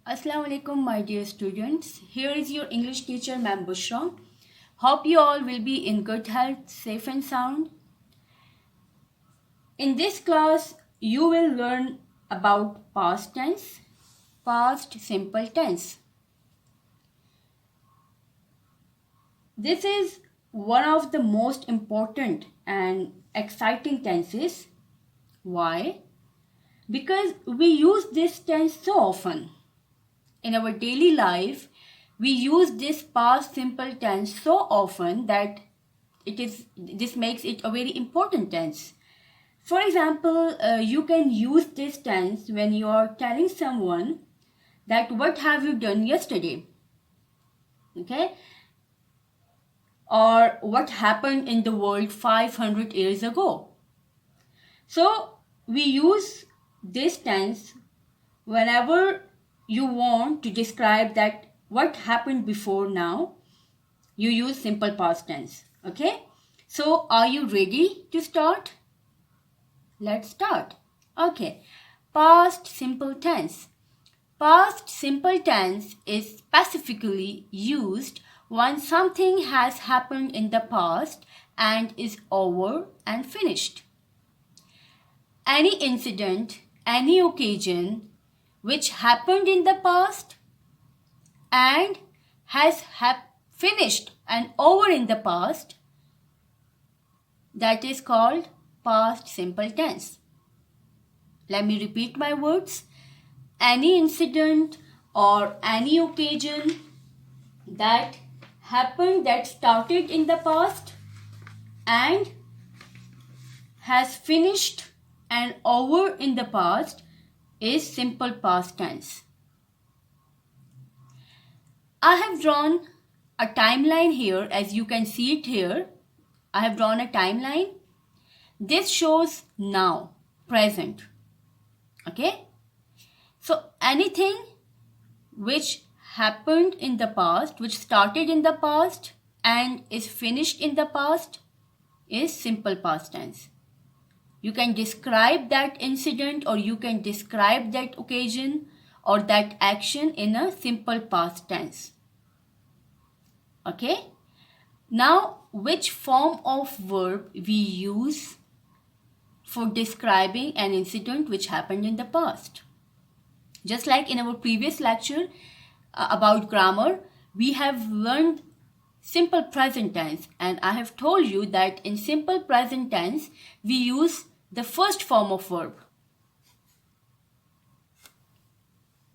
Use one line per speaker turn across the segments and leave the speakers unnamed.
Assalamu alaikum, my dear students. Here is your English teacher, Ma'am Bushra. Hope you all will be in good health, safe and sound. In this class, you will learn about past tense, past simple tense. This is one of the most important and exciting tenses. Why? Because we use this tense so often. In our daily life, we use this past simple tense so often that this makes it a very important tense. For example, you can use this tense when you are telling someone that what have you done yesterday, okay, or what happened in the world 500 years ago. So we use this tense whenever you want to describe that what happened before now. You use simple past tense. Okay, so are you ready to start? Let's start. Okay, past simple tense. Past simple tense is specifically used when something has happened in the past and is over and finished. Any incident, any occasion which happened in the past and has finished and over in the past, that is called past simple tense. Let me repeat my words. Any incident or any occasion that happened, that started in the past and has finished and over in the past is simple past tense. I have drawn a timeline here, as you can see it here. I have drawn a timeline. This shows now, present. Okay? So anything which happened in the past, which started in the past and is finished in the past is simple past tense. You can describe that incident or you can describe that occasion or that action in a simple past tense. Okay? Now, which form of verb we use for describing an incident which happened in the past? Just like in our previous lecture about grammar, we have learned simple present tense, and I have told you that in simple present tense we use the first form of verb.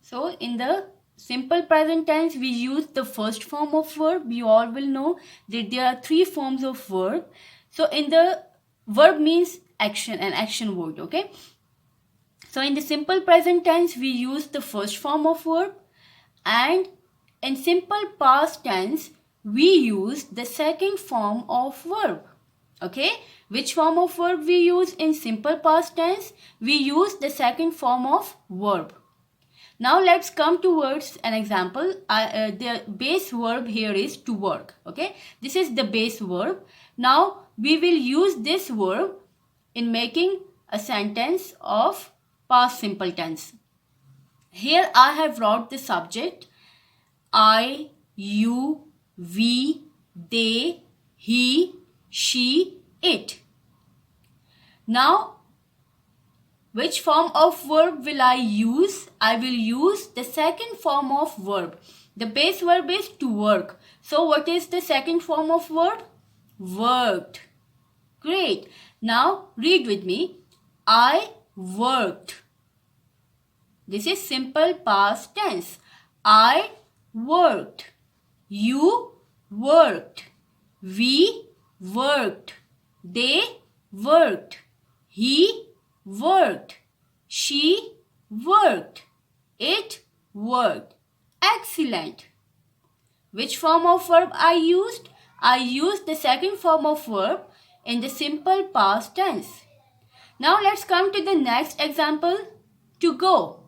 So in the simple present tense we use the first form of verb. You all will know that there are three forms of verb. So in the verb means action, an action word. Okay, so in the simple present tense we use the first form of verb, and in simple past tense we use the second form of verb. Okay, which form of verb we use in simple past tense? We use the second form of verb. Now let's come towards an example. The base verb here is to work. Okay, this is the base verb. Now we will use this verb in making a sentence of past simple tense. Here I have wrote the subject: I, you, we, they, he, she, it. Now, which form of verb will I use? I will use the second form of verb. The base verb is to work. So what is the second form of verb? Worked. Great. Now read with me. I worked. This is simple past tense. I worked. You worked. We worked. They worked. He worked. She worked. It worked. Excellent. Which form of verb I used? I used the second form of verb in the simple past tense. Now let's come to the next example. To go.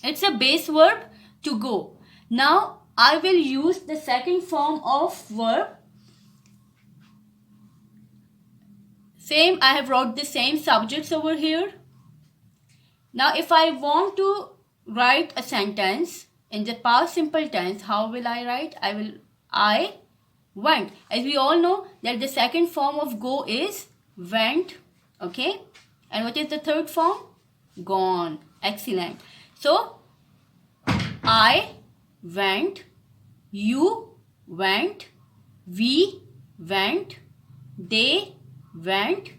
It's a base verb, to go. Now I will use the second form of verb. Same, I have wrote the same subjects over here. Now if I want to write a sentence in the past simple tense, how will I write? I went. As we all know that the second form of go is went. Okay. And what is the third form? Gone. Excellent. So I went, you went, we went, they went,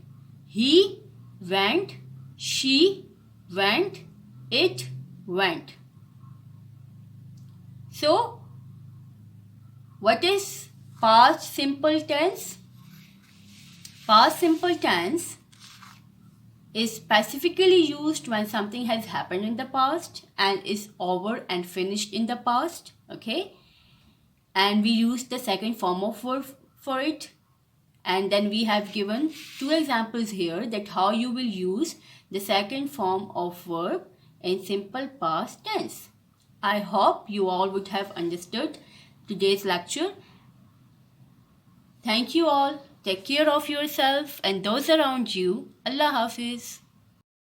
he went, she went, it went. So, what is past simple tense? Past simple tense is specifically used when something has happened in the past and is over and finished in the past. Okay. And we use the second form of verb for it. And then we have given two examples here that how you will use the second form of verb in simple past tense. I hope you all would have understood today's lecture. Thank you all. Take care of yourself and those around you. Allah Hafiz.